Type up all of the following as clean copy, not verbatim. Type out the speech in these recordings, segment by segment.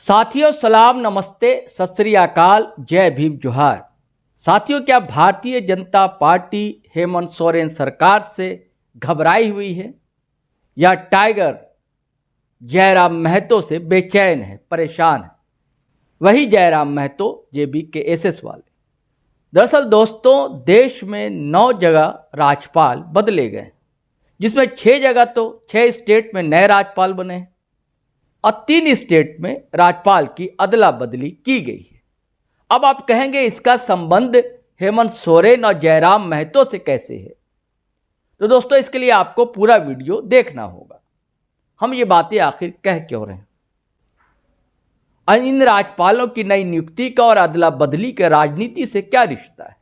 साथियों सलाम, नमस्ते, सत श्री अकाल, जय भीम, जोहार। साथियों, क्या भारतीय जनता पार्टी हेमंत सोरेन सरकार से घबराई हुई है या टाइगर जयराम महतो से बेचैन है, परेशान है? वही जयराम महतो, जेबी के एसएस वाले। दरअसल दोस्तों, देश में 9 जगह राज्यपाल बदले गए, जिसमें 6 जगह तो 6 स्टेट में नए राज्यपाल बने हैं और 3 स्टेट में राज्यपाल की अदला बदली की गई है। अब आप कहेंगे इसका संबंध हेमंत सोरेन और जयराम महतो से कैसे है? तो दोस्तों, इसके लिए आपको पूरा वीडियो देखना होगा। हम ये बातें आखिर कह क्यों रहे हैं? इन राज्यपालों की नई नियुक्ति का और अदला बदली के राजनीति से क्या रिश्ता है,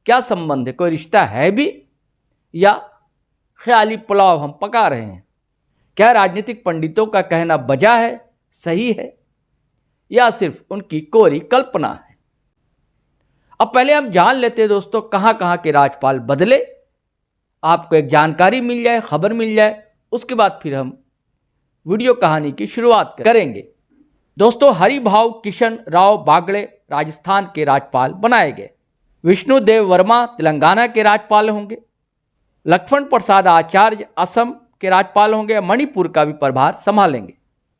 क्या संबंध है? कोई रिश्ता है भी या ख्याली पुलाव हम पका रहे हैं? क्या राजनीतिक पंडितों का कहना बजा है, सही है, या सिर्फ उनकी कोरी कल्पना है? अब पहले हम जान लेते हैं दोस्तों, कहाँ कहाँ के राज्यपाल बदले। आपको एक जानकारी मिल जाए, खबर मिल जाए, उसके बाद फिर हम वीडियो कहानी की शुरुआत करेंगे। दोस्तों, हरिभाऊ किशन राव बागड़े राजस्थान के राज्यपाल बनाए गए। विष्णुदेव वर्मा तेलंगाना के राज्यपाल होंगे। लक्ष्मण प्रसाद आचार्य असम के राज्यपाल होंगे, मणिपुर का भी प्रभार संभालेंगे।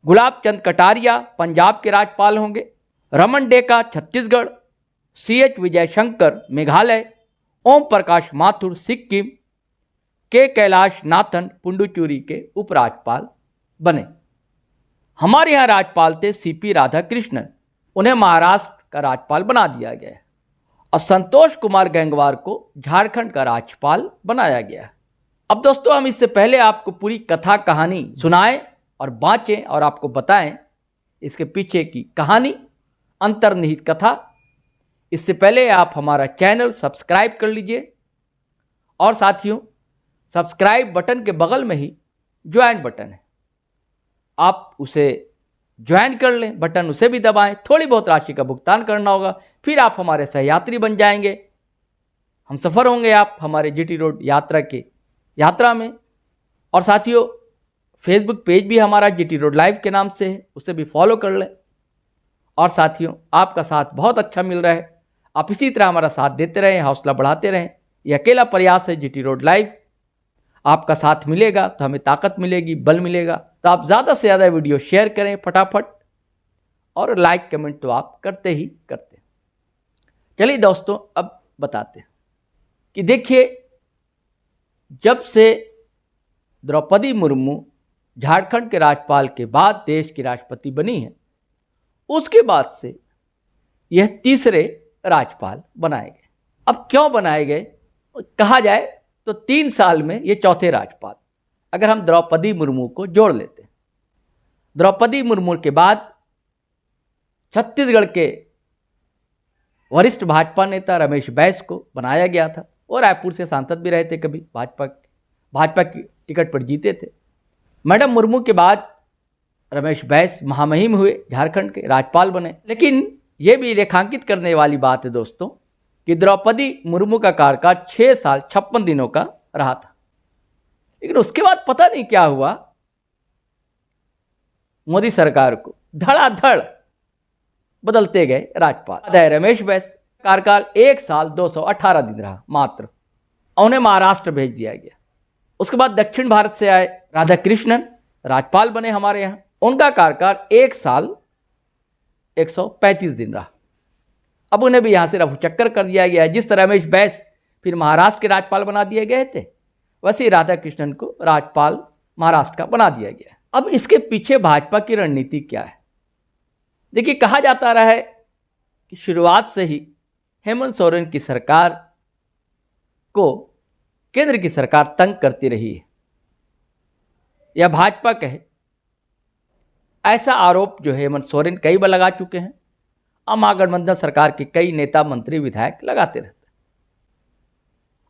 गुलाब चंद कटारिया पंजाब के राज्यपाल होंगे। रमन डेका छत्तीसगढ़, CH विजय शंकर मेघालय, ओम प्रकाश माथुर सिक्किम, के कैलाश नाथन पुडुचेरी के उपराज्यपाल बने। हमारे यहाँ राज्यपाल थे CP राधाकृष्णन, उन्हें महाराष्ट्र का राज्यपाल बना दिया गया है और संतोष कुमार गंगवार को झारखंड का राज्यपाल बनाया गया है। अब दोस्तों, हम इससे पहले आपको पूरी कथा कहानी सुनाएं और बाँचें और आपको बताएं इसके पीछे की कहानी, अंतर्निहित कथा। इससे पहले आप हमारा चैनल सब्सक्राइब कर लीजिए और साथियों, सब्सक्राइब बटन के बगल में ही ज्वाइन बटन है, आप उसे ज्वाइन कर लें, बटन उसे भी दबाएं। थोड़ी बहुत राशि का भुगतान करना होगा, फिर आप हमारे सहयात्री बन जाएंगे। हम सफ़र होंगे आप हमारे GT रोड यात्रा में। और साथियों, फेसबुक पेज भी हमारा GT रोड लाइव के नाम से है, उसे भी फॉलो कर लें। और साथियों, आपका साथ बहुत अच्छा मिल रहा है, आप इसी तरह हमारा साथ देते रहें, हौसला बढ़ाते रहें। ये अकेला प्रयास है GT रोड लाइव। आपका साथ मिलेगा तो हमें ताकत मिलेगी, बल मिलेगा। तो आप ज़्यादा से ज़्यादा वीडियो शेयर करें फटाफट, और लाइक कमेंट तो आप करते ही करते हैं। चलिए दोस्तों, अब बताते हैं कि देखिए, जब से द्रौपदी मुर्मू झारखंड के राज्यपाल के बाद देश की राष्ट्रपति बनी है, उसके बाद से यह तीसरे राज्यपाल बनाए गए। अब क्यों बनाए गए? कहा जाए तो 3 साल में ये चौथे राज्यपाल, अगर हम द्रौपदी मुर्मू को जोड़ लेते हैं। द्रौपदी मुर्मू के बाद छत्तीसगढ़ के वरिष्ठ भाजपा नेता रमेश बैस को बनाया गया था, और रायपुर से सांसद भी रहे थे, कभी भाजपा की टिकट पर जीते थे। मैडम मुर्मू के बाद रमेश बैस महामहिम हुए, झारखंड के राज्यपाल बने। लेकिन ये भी रेखांकित करने वाली बात है दोस्तों कि द्रौपदी मुर्मू का कार्यकाल 6 साल 56 दिनों का रहा था। लेकिन उसके बाद पता नहीं क्या हुआ, मोदी सरकार को धड़ाधड़ बदलते गए राज्यपाल। रमेश बैस कार्यकाल 1 साल 218 दिन रहा मात्र, उन्हें महाराष्ट्र भेज दिया गया। उसके बाद दक्षिण भारत से आए राधाकृष्णन राज्यपाल बने हमारे यहाँ, उनका कार्यकाल 1 साल 135 दिन रहा। अब उन्हें भी यहाँ से रफू चक्कर कर दिया गया है। जिस तरह रमेश बैस फिर महाराष्ट्र के राज्यपाल बना दिए गए थे, वैसे ही राधाकृष्णन को राज्यपाल महाराष्ट्र का बना दिया गया है। अब इसके पीछे भाजपा की रणनीति क्या है? देखिए, कहा जाता रहा है कि शुरुआत से ही हेमंत सोरेन की सरकार को केंद्र की सरकार तंग करती रही है, या भाजपा कहे, ऐसा आरोप जो हेमंत सोरेन कई बार लगा चुके हैं। महागठबंधन सरकार के कई नेता, मंत्री, विधायक लगाते रहते हैं।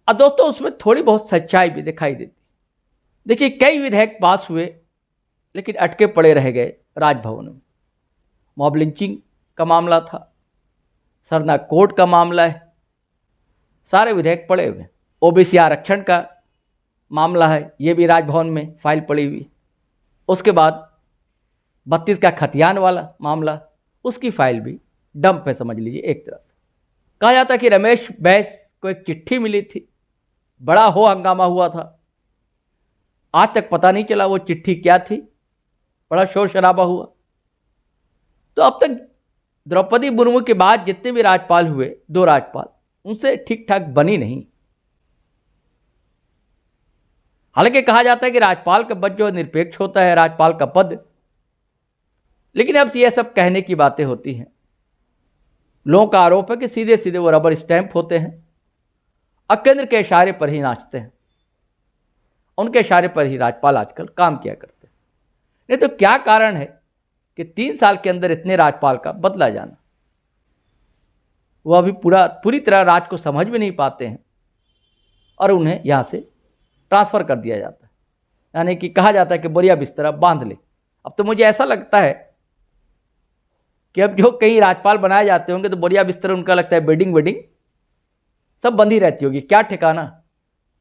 और दोस्तों, उसमें थोड़ी बहुत सच्चाई भी दिखाई देती। देखिए, कई विधेयक पास हुए लेकिन अटके पड़े रह गए राजभवन में। मॉब लिंचिंग का मामला था, सरना कोर्ट का मामला है, सारे विधेयक पड़े हुए। OBC आरक्षण का मामला है, ये भी राजभवन में फाइल पड़ी हुई। उसके बाद 32 का खतियान वाला मामला, उसकी फाइल भी डंप है समझ लीजिए एक तरह से। कहा जाता है कि रमेश बैस को एक चिट्ठी मिली थी, बड़ा हो हंगामा हुआ था, आज तक पता नहीं चला वो चिट्ठी क्या थी, बड़ा शोर शराबा हुआ। तो अब तक द्रौपदी मुर्मू के बाद जितने भी राज्यपाल हुए, 2 राज्यपाल, उनसे ठीक ठाक बनी नहीं। हालांकि कहा जाता है कि राज्यपाल का पद जो निरपेक्ष होता है, राज्यपाल का पद, लेकिन अब ये सब कहने की बातें होती हैं। लोगों का आरोप है कि सीधे सीधे वो रबर स्टैंप होते हैं और केंद्र के इशारे पर ही नाचते हैं, उनके इशारे पर ही राज्यपाल आजकल काम किया करते हैं। नहीं तो क्या कारण है कि 3 साल के अंदर इतने राज्यपाल का बदला जाना? वो अभी पूरी तरह राज को समझ में नहीं पाते हैं और उन्हें यहाँ से ट्रांसफ़र कर दिया जाता है, यानी कि कहा जाता है कि बोरिया बिस्तर बांध ले। अब तो मुझे ऐसा लगता है कि अब जो कहीं राज्यपाल बनाए जाते होंगे तो बोरिया बिस्तर उनका लगता है बेडिंग वेडिंग सब बंधी रहती होगी, क्या ठिकाना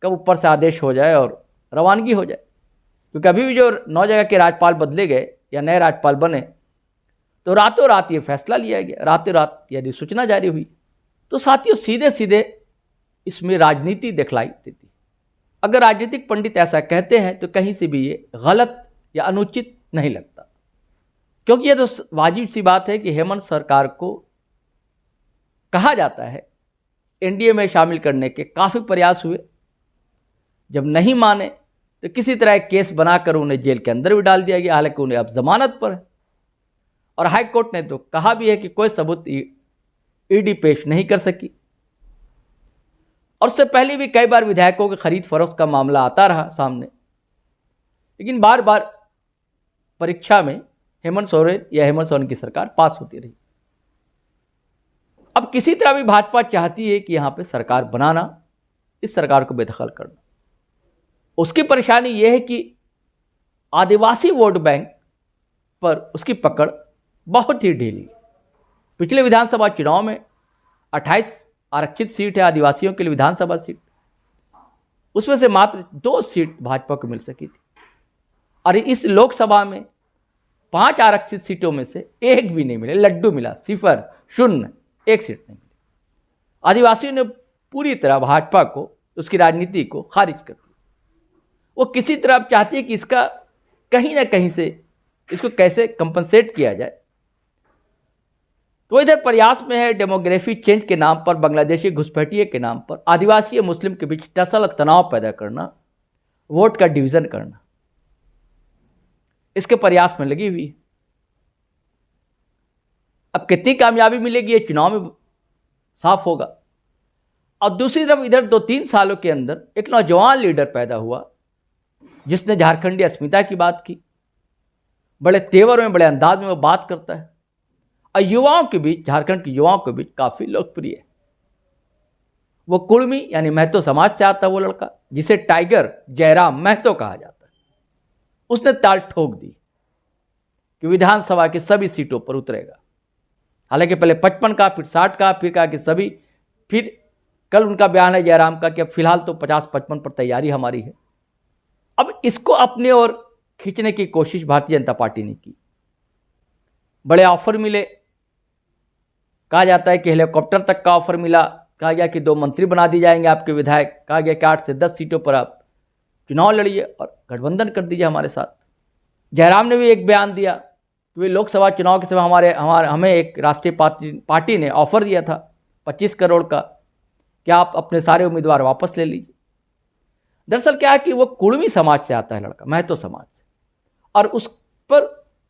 कब ऊपर से आदेश हो जाए और रवानगी हो जाए। क्योंकि अभी भी जो 9 जगह के राज्यपाल बदले गए या नए राज्यपाल बने तो रातों रात ये फैसला लिया गया, रातों रात यदि सूचना जारी हुई। तो साथियों सीधे सीधे इसमें राजनीति दिखलाई देती। अगर राजनीतिक पंडित ऐसा कहते हैं तो कहीं से भी ये गलत या अनुचित नहीं लगता, क्योंकि ये तो वाजिब सी बात है कि हेमंत सरकार को कहा जाता है एनडीए में शामिल करने के काफ़ी प्रयास हुए, जब नहीं माने तो किसी तरह एक केस बनाकर उन्हें जेल के अंदर भी डाल दिया गया। हालांकि उन्हें अब जमानत पर है और हाई कोर्ट ने तो कहा भी है कि कोई सबूत ईडी पेश नहीं कर सकी। और उससे पहले भी कई बार विधायकों के खरीद फरोख्त का मामला आता रहा सामने, लेकिन बार बार परीक्षा में हेमंत सोरेन की सरकार पास होती रही। अब किसी तरह भी भाजपा चाहती है कि यहाँ पे सरकार बनाना, इस सरकार को बेदखल करना। उसकी परेशानी यह है कि आदिवासी वोट बैंक पर उसकी पकड़ बहुत ही ढीली। पिछले विधानसभा चुनाव में 28 आरक्षित सीट है आदिवासियों के लिए विधानसभा सीट, उसमें से मात्र 2 सीट भाजपा को मिल सकी थी। और इस लोकसभा में 5 आरक्षित सीटों में से 1 भी नहीं मिले, लड्डू मिला, 0, 0, 1 सीट नहीं मिली। आदिवासियों ने पूरी तरह भाजपा को, उसकी राजनीति को खारिज कर दिया। वो किसी तरह अब चाहती है कि इसका कहीं ना कहीं से इसको कैसे कंपनसेट किया जाए। तो इधर प्रयास में है डेमोग्राफी चेंज के नाम पर, बांग्लादेशी घुसपैठिए के नाम पर आदिवासी और मुस्लिम के बीच टसल तनाव पैदा करना, वोट का डिवीजन करना, इसके प्रयास में लगी हुई है। अब कितनी कामयाबी मिलेगी ये चुनाव में साफ होगा। और दूसरी तरफ इधर 2-3 सालों के अंदर एक नौजवान लीडर पैदा हुआ जिसने झारखंडी अस्मिता की बात की, बड़े तेवर में, बड़े अंदाज में वो बात करता है और युवाओं के बीच, झारखंड के युवाओं के बीच काफ़ी लोकप्रिय है। वो कुर्मी यानी महतो समाज से आता है वो लड़का, जिसे टाइगर जयराम महतो कहा जाता है। उसने ताल ठोक दी कि विधानसभा की सभी सीटों पर उतरेगा। हालांकि पहले 55 का, फिर 60 का, फिर कहा कि सभी, फिर कल उनका बयान है जयराम का कि अब फिलहाल तो 50-55 पर तैयारी हमारी है। अब इसको अपने ओर खींचने की कोशिश भारतीय जनता पार्टी ने की। बड़े ऑफर मिले, कहा जाता है कि हेलीकॉप्टर तक का ऑफर मिला, कहा गया कि 2 मंत्री बना दिए जाएंगे आपके विधायक, कहा गया कि 8 से 10 सीटों पर आप चुनाव लड़िए और गठबंधन कर दीजिए हमारे साथ। जयराम ने भी एक बयान दिया कि वे लोकसभा चुनाव के समय हमें एक राष्ट्रीय पार्टी ने ऑफर दिया था 25 करोड़ का कि आप अपने सारे उम्मीदवार वापस ले लीजिए। दरअसल क्या है कि वो कुर्मी समाज से आता है लड़का, महतो समाज से, और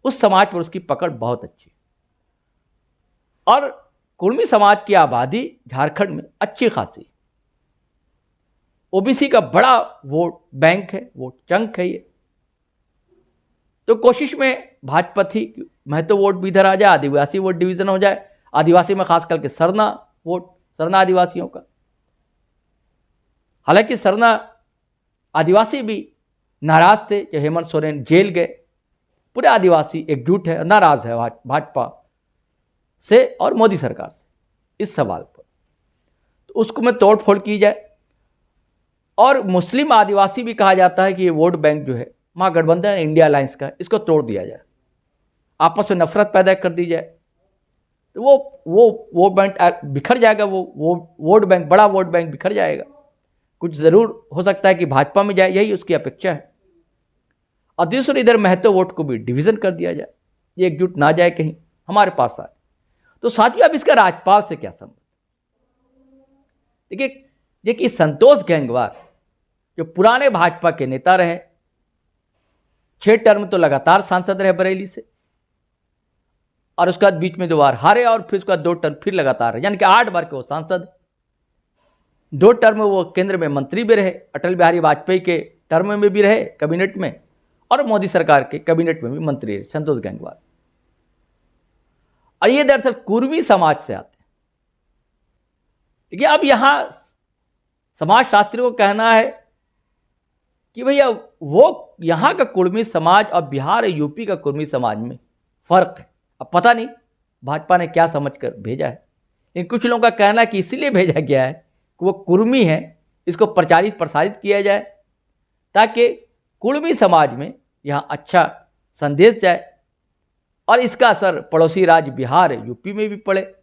उस समाज पर उसकी पकड़ बहुत अच्छी है। और कुर्मी समाज की आबादी झारखंड में अच्छी खासी, ओबीसी का बड़ा वोट बैंक है, वोट चंक है ये। तो कोशिश में भाजपा थी कि महतो वोट भी इधर आ जाए, आदिवासी वोट डिवीजन हो जाए, आदिवासी में खास करके सरना वोट, सरना आदिवासियों का। हालांकि सरना आदिवासी भी नाराज थे कि हेमंत सोरेन जेल गए। पूरे आदिवासी एकजुट है, नाराज है भाजपा से और मोदी सरकार से इस सवाल पर। तो उसको में तोड़ फोड़ की जाए। और मुस्लिम आदिवासी भी कहा जाता है कि ये वोट बैंक जो है महागठबंधन इंडिया अलायंस का, इसको तोड़ दिया जाए। आपस में नफरत पैदा कर दी जाए, तो वो बैंक बिखर जाएगा, वो वोट बैंक, बड़ा वोट बैंक बिखर जाएगा। कुछ ज़रूर हो सकता है कि भाजपा में जाए, यही उसकी अपेक्षा है। और दूसरी इधर महतो वोट को भी डिवीज़न कर दिया जाए, ये एकजुट ना जाए कहीं हमारे पास आए। तो साथियों, अब इसका राज्यपाल से क्या संबंध? देखिए संतोष गंगवार जो पुराने भाजपा के नेता रहे, 6 टर्म तो लगातार सांसद रहे बरेली से, और उसके बाद बीच में 2 बार हारे, और फिर उसके बाद 2 टर्म फिर लगातार रहे, यानी कि 8 बार के वो सांसद। 2 टर्म वो केंद्र में मंत्री भी रहे, अटल बिहारी वाजपेयी के टर्म में भी रहे कैबिनेट में, और मोदी सरकार के कैबिनेट में भी मंत्री रहे संतोष गंगवार। और ये दरअसल कुर्मी समाज से आते हैं। देखिए, अब यहाँ समाजशास्त्रियों को कहना है कि भैया वो यहाँ का कुर्मी समाज और बिहार यूपी का कुर्मी समाज में फ़र्क है। अब पता नहीं भाजपा ने क्या समझकर भेजा है, लेकिन कुछ लोगों का कहना है कि इसीलिए भेजा गया है कि वो कुर्मी है, इसको प्रचारित प्रसारित किया जाए ताकि कुर्मी समाज में यहाँ अच्छा संदेश जाए और इसका असर पड़ोसी राज्य बिहार यूपी में भी पड़े,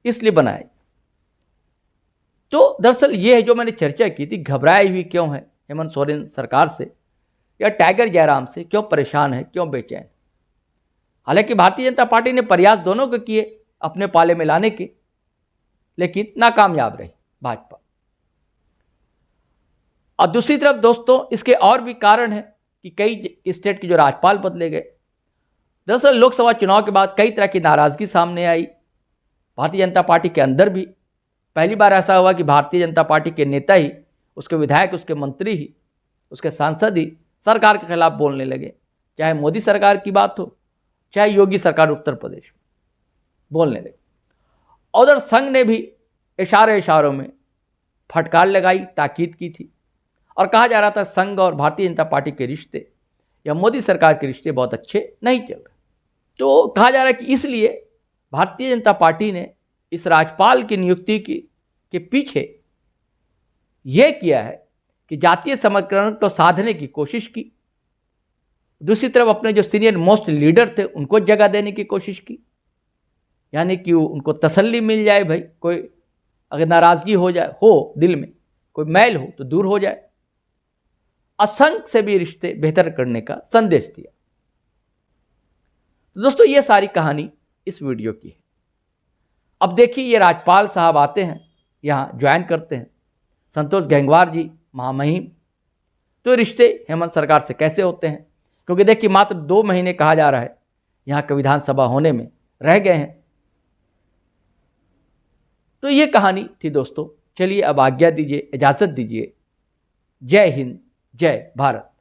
इसलिए बनाए। तो दरअसल ये है जो मैंने चर्चा की थी, घबराई हुई क्यों है हेमंत सोरेन सरकार से या टाइगर जयराम से, क्यों परेशान है, क्यों बेचैन। हालांकि भारतीय जनता पार्टी ने प्रयास दोनों को किए अपने पाले में लाने के, लेकिन नाकामयाब रही भाजपा। और दूसरी तरफ दोस्तों, इसके और भी कारण हैं कि कई स्टेट के जो राज्यपाल बदले गए। दरअसल लोकसभा चुनाव के बाद कई तरह की नाराज़गी सामने आई भारतीय जनता पार्टी के अंदर भी। पहली बार ऐसा हुआ कि भारतीय जनता पार्टी के नेता ही, उसके विधायक, उसके मंत्री ही, उसके सांसद ही सरकार के खिलाफ बोलने लगे, चाहे मोदी सरकार की बात हो, चाहे योगी सरकार उत्तर प्रदेश में बोलने लगे। उधर संघ ने भी इशारों में फटकार लगाई, ताकीद की थी, और कहा जा रहा था संघ और भारतीय जनता पार्टी के रिश्ते या मोदी सरकार के रिश्ते बहुत अच्छे नहीं चल रहे। तो कहा जा रहा है कि इसलिए भारतीय जनता पार्टी ने इस राज्यपाल की नियुक्ति के पीछे यह किया है कि जातीय समीकरण को साधने की कोशिश की, दूसरी तरफ अपने जो सीनियर मोस्ट लीडर थे उनको जगह देने की कोशिश की, यानी कि उनको तसल्ली मिल जाए, भाई कोई अगर नाराज़गी हो जाए, हो दिल में कोई मैल हो तो दूर हो जाए। असंघ से भी रिश्ते बेहतर करने का संदेश दिया। तो दोस्तों, ये सारी कहानी इस वीडियो की है। अब देखिए, ये राज्यपाल साहब आते हैं, यहाँ ज्वाइन करते हैं, संतोष गंगवार जी महामहिम, तो रिश्ते हेमंत सरकार से कैसे होते हैं? क्योंकि देखिए, मात्र 2 महीने कहा जा रहा है यहाँ का विधानसभा होने में रह गए हैं। तो ये कहानी थी दोस्तों। चलिए अब आज्ञा दीजिए, इजाज़त दीजिए। जय हिंद, जय भारत।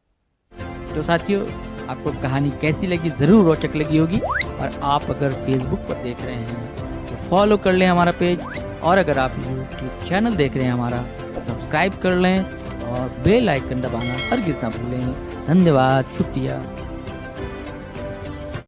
तो साथियों, आपको कहानी कैसी लगी? ज़रूर रोचक लगी होगी। और आप अगर फेसबुक पर देख रहे हैं तो फॉलो कर लें हमारा पेज, और अगर आप यूट्यूब चैनल देख रहे हैं हमारा, सब्सक्राइब कर लें और बेल आइकन दबाना हरगिज़ ना भूलें। धन्यवाद, शुक्रिया।